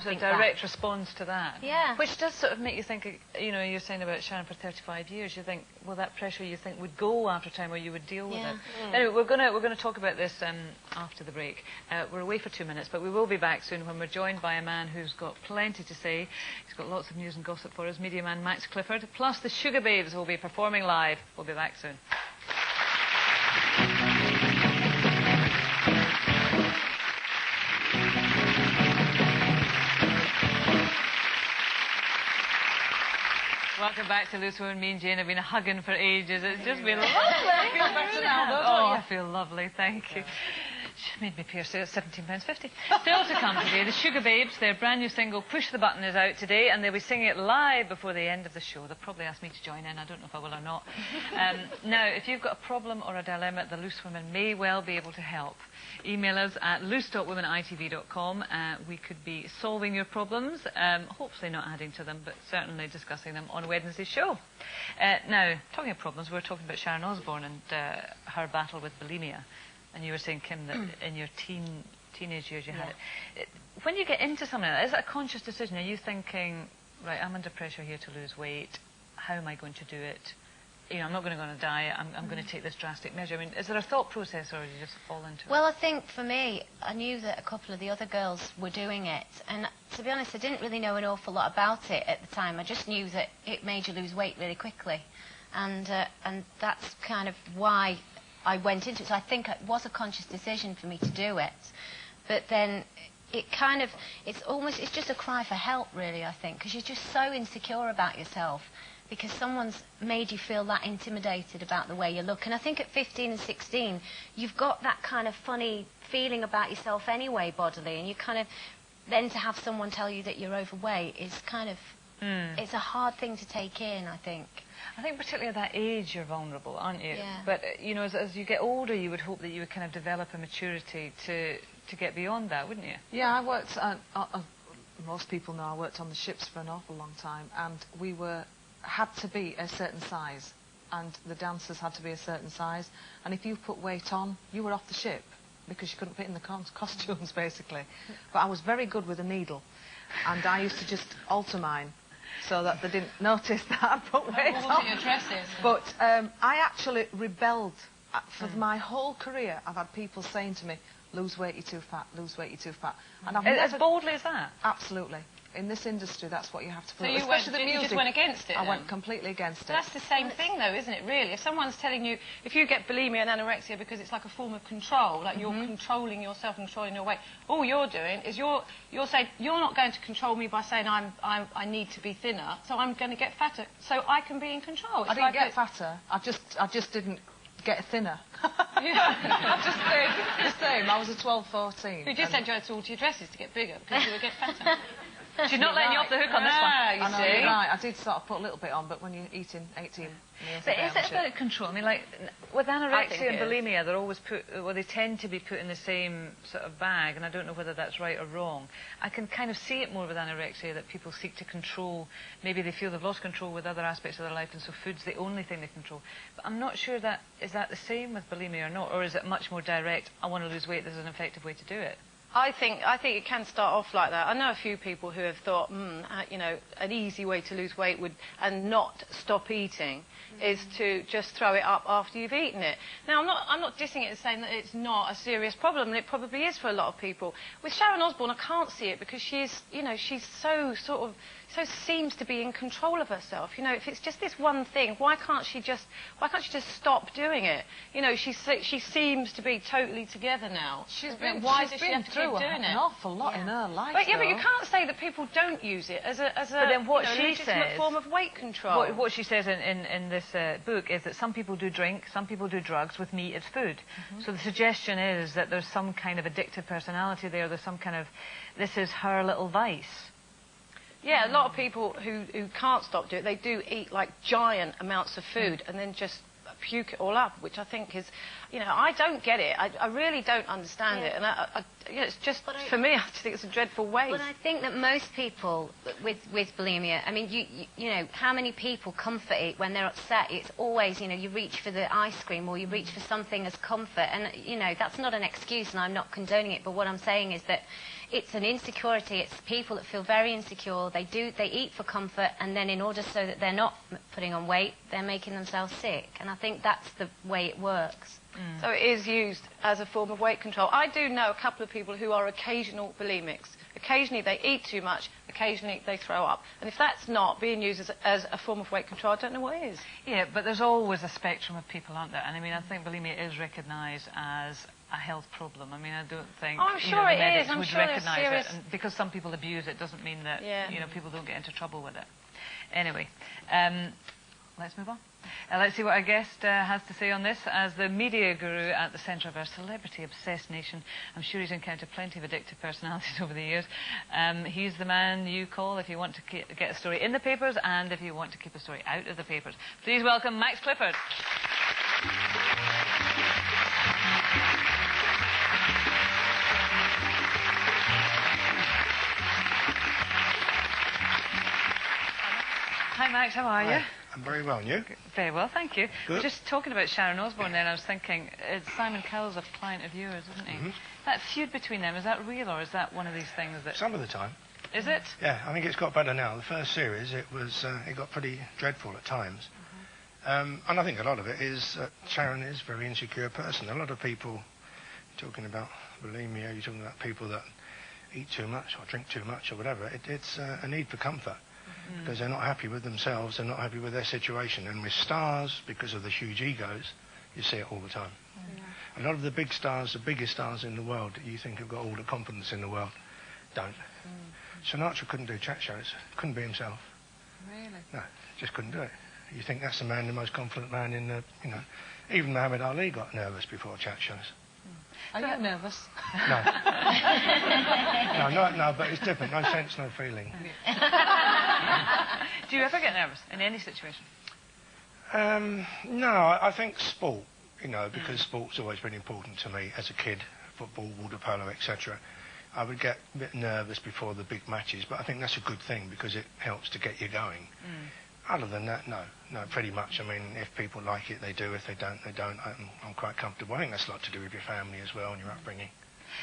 So a direct response to that. Yeah. Which does sort of make you think, you know, you're saying about Sharon for 35 years, you think, well, that pressure you think would go after time, or you would deal with it. Anyway, we're gonna talk about this after the break. We're away for 2 minutes, but we will be back soon when we're joined by a man who's got plenty to say. He's got lots of news and gossip for us, media man Max Clifford, plus the Sugababes will be performing live. We'll be back soon. Welcome back to Loose Women. Me and Jane have been hugging for ages. It's just been lovely. I feel better now, don't I feel lovely, thank you. She made me pay her £17.50. Still to come today, the Sugababes, their brand new single, Push the Button, is out today, and they'll be singing it live before the end of the show. They'll probably ask me to join in. I don't know if I will or not. Now, if you've got a problem or a dilemma, the Loose Women may well be able to help. Email us at loose.womenitv.com. We could be solving your problems, hopefully not adding to them, but certainly discussing them on Wednesday's show. Now, talking of problems, we were talking about Sharon Osbourne and her battle with bulimia. And you were saying, Kim, that in your teenage years you had it. When you get into something like that, is it a conscious decision? Are you thinking, right, I'm under pressure here to lose weight. How am I going to do it? You know, I'm not going to go on a diet. I'm going to take this drastic measure. I mean, is there a thought process, or do you just fall into it? Well, I think for me, I knew that a couple of the other girls were doing it. And to be honest, I didn't really know an awful lot about it at the time. I just knew that it made you lose weight really quickly. And that's kind of why I went into it. So I think it was a conscious decision for me to do it. But then it kind of, it's just a cry for help, really, I think, because you're just so insecure about yourself because someone's made you feel that intimidated about the way you look. And I think at 15 and 16, you've got that kind of funny feeling about yourself anyway, bodily, and you kind of, then to have someone tell you that you're overweight is kind of, it's a hard thing to take in, I think. I think particularly at that age you're vulnerable, aren't you? Yeah. But, you know, as you get older, you would hope that you would kind of develop a maturity to get beyond that, wouldn't you? Yeah, I worked, most people know I worked on the ships for an awful long time, and we had to be a certain size, and the dancers had to be a certain size, and if you put weight on, you were off the ship, because you couldn't fit in the costumes, basically. But I was very good with a needle, and I used to just alter mine, so that they didn't notice that I put weight on. What were your dresses? But I actually rebelled. For my whole career, I've had people saying to me, lose weight, you're too fat, lose weight, you're too fat. And I've As boldly as that? Absolutely. In this industry, that's what you have to put. So you just went against it, I went completely against it. That's the same thing, though, isn't it, really? If someone's telling you, if you get bulimia and anorexia because it's like a form of control, like you're controlling yourself and controlling your weight, all you're doing is you're saying, you're not going to control me by saying I need to be thinner, so I'm going to get fatter, so I can be in control. It's I didn't get fatter, I just didn't get thinner. I just stayed the same. I was a 12, 14. You just said you had to alter your dresses to get bigger because you would get fatter. She's not letting you off the hook on this one. You see? Right. I did sort of put a little bit on, but when you're eating 18 meals But a day is it about control? I mean, like, with anorexia and bulimia, they're always put, well, they tend to be put in the same sort of bag, and I don't know whether that's right or wrong. I can kind of see it more with anorexia, that people seek to control, maybe they feel they've lost control with other aspects of their life, and so food's the only thing they control. But I'm not sure that, is that the same with bulimia or not, or is it much more direct, I want to lose weight, there's an effective way to do it? I think it can start off like that. I know a few people who have thought, you know, an easy way to lose weight and not stop eating is to just throw it up after you've eaten it. Now, I'm not dissing it and saying that it's not a serious problem, and it probably is for a lot of people. With Sharon Osbourne, I can't see it because she's, you know, she's so seems to be in control of herself. You know, if it's just this one thing, why can't she just stop doing it? You know, she seems to be totally together now. Why does she have to keep doing it? An awful lot in her life. But but you can't say that people don't use it as a legitimate form of weight control. What she says in this book is that some people do drink, some people do drugs. With me, it's food. So the suggestion is that there's some kind of addictive personality there. There's some kind of, this is her little vice. Yeah, a lot of people who can't stop doing it, they do eat like giant amounts of food and then just puke it all up, which I think is, you know, I don't get it. I really don't understand it. And you know, it's just, for me, I just think it's a dreadful waste. But I think that most people with bulimia, I mean, you know, how many people comfort eat when they're upset? It's always, you know, you reach for the ice cream or you reach for something as comfort. And, you know, that's not an excuse and I'm not condoning it. But what I'm saying is that it's an insecurity. It's people that feel very insecure. They eat for comfort, and then in order so that they're not putting on weight, they're making themselves sick. And I think that's the way it works. So it is used as a form of weight control. I do know a couple of people who are occasional bulimics. Occasionally they eat too much, occasionally they throw up. And if that's not being used as a form of weight control, I don't know what is. Yeah, but there's always a spectrum of people, aren't there? And I mean, I think bulimia is recognised as a health problem. I mean, I don't think I'm sure the it medics is. I'm would sure there's recognise serious... it. And because some people abuse it doesn't mean that people don't get into trouble with it. Anyway, let's move on. Let's see what our guest has to say on this. As the media guru at the centre of our celebrity-obsessed nation, I'm sure he's encountered plenty of addictive personalities over the years. He's the man you call if you want to get a story in the papers and if you want to keep a story out of the papers. Please welcome Max Clifford. Hi Max, how are you? I'm very well, and you? Very well, thank you. Good. We're just talking about Sharon Osbourne then, I was thinking, Simon Cowell's a client of yours, isn't he? Mm-hmm. That feud between them, is that real or is that one of these things that... Some of the time. Is it? Yeah, I think it's got better now. The first series, it got pretty dreadful at times. And I think a lot of it is Sharon is a very insecure person. A lot of people, talking about bulimia, you're talking about people that eat too much or drink too much or whatever. It's a need for comfort. Because they're not happy with themselves, they're not happy with their situation. And with stars, because of the huge egos, you see it all the time. A lot of the big stars, the biggest stars in the world that you think have got all the confidence in the world, don't. Sinatra couldn't do chat shows, couldn't be himself. Really? No, just couldn't do it. You think that's the man, the most confident man in the, even Muhammad Ali got nervous before chat shows. Are you nervous? No. No, but it's different. No sense, no feeling. Do you ever get nervous in any situation? No, I think sport, because sport's always been important to me as a kid, football, water polo, etc. I would get a bit nervous before the big matches, but I think that's a good thing because it helps to get you going. Other than that, no, pretty much. I mean, if people like it, they do. If they don't, they don't. I'm quite comfortable. I think that's a lot to do with your family as well and your upbringing.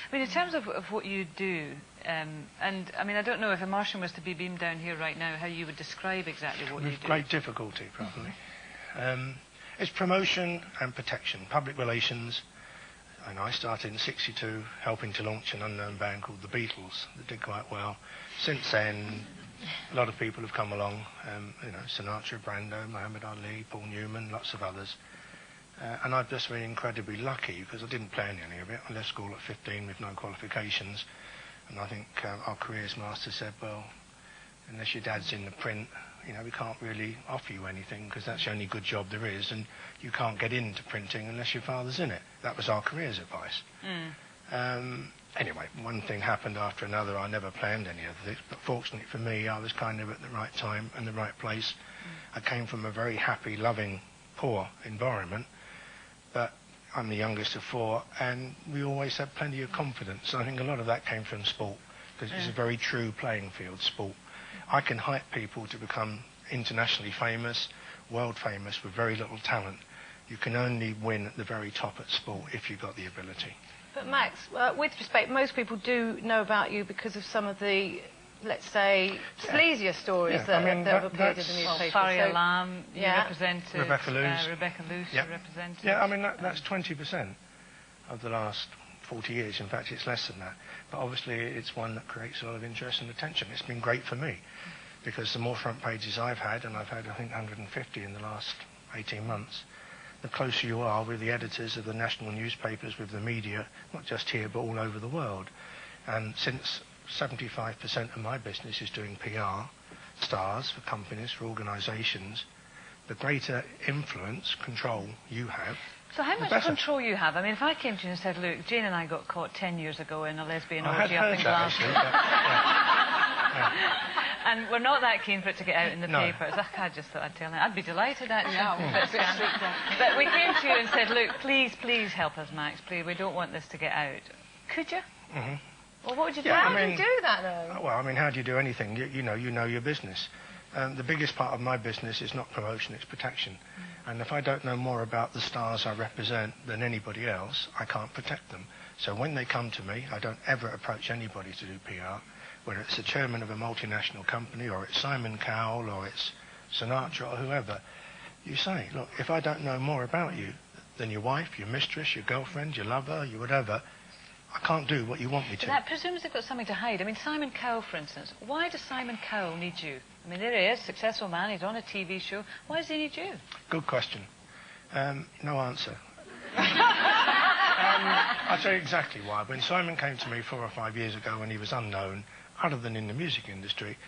I mean, in terms of what you do, and I mean, I don't know if a Martian was to be beamed down here right now, how you would describe exactly what you do. With great difficulty, probably. It's promotion and protection, public relations. And I started in '62 helping to launch an unknown band called the Beatles that did quite well. Since then, a lot of people have come along, Sinatra, Brando, Muhammad Ali, Paul Newman, lots of others. And I've just been incredibly lucky because I didn't plan any of it. I left school at 15 with no qualifications. And I think our careers master said, well, unless your dad's in the print, we can't really offer you anything because that's the only good job there is. And you can't get into printing unless your father's in it. That was our careers advice. Anyway, one thing happened after another. I never planned any of this, but fortunately for me, I was kind of at the right time and the right place. I came from a very happy, loving, poor environment, but I'm the youngest of four, and we always had plenty of confidence. I think a lot of that came from sport, because it's a very true playing field, sport. I can hype people to become internationally famous, world famous, with very little talent. You can only win at the very top at sport if you've got the ability. But Max, with respect, most people do know about you because of some of the, let's say, sleazier stories that have appeared in the newspaper. Faria Lam, you represented... Rebecca Luce. Rebecca Luce, you represented... Yeah, I mean, that's 20% of the last 40 years. In fact, it's less than that. But obviously, it's one that creates a lot of interest and attention. It's been great for me because the more front pages I've had, and I've had, I think, 150 in the last 18 months, the closer you are with the editors of the national newspapers, with the media, not just here, but all over the world. And since 75% of my business is doing PR, stars for companies, for organisations, the greater influence, control you have. So how much control you have? I mean, if I came to you and said, look, Jane and I got caught 10 years ago in a lesbian orgy up in Glasgow. And we're not that keen for it to get out in the papers. I just thought I'd tell you. I'd be delighted, actually. But we came to you and said, look, please help us, Max, please. We don't want this to get out. Could you? Well, what would you do? How do you do that, though? Well, I mean, how do you do anything? You know your business. The biggest part of my business is not promotion, it's protection. And if I don't know more about the stars I represent than anybody else, I can't protect them. So when they come to me, I don't ever approach anybody to do PR, whether it's the chairman of a multinational company, or it's Simon Cowell, or it's Sinatra, or whoever. You say, look, if I don't know more about you than your wife, your mistress, your girlfriend, your lover, your whatever, I can't do what you want me to. But that presumes they've got something to hide. I mean, Simon Cowell, for instance. Why does Simon Cowell need you? I mean, there he is, successful man, he's on a TV show. Why does he need you? Good question. No answer. I'll tell you exactly why. When Simon came to me 4 or 5 years ago when he was unknown, other than in the music industry,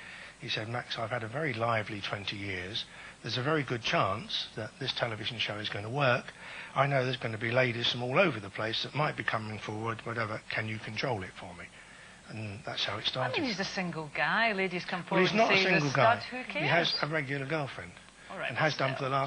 he said, Max, I've had a very lively 20 years. There's a very good chance that this television show is going to work. I know there's going to be ladies from all over the place that might be coming forward, whatever. Can you control it for me? And that's how it started. I mean, he's a single guy. Ladies come Well, forward he's not and a say single he's a guy. stud. Who cares? He has a regular girlfriend. All right, And has done for the last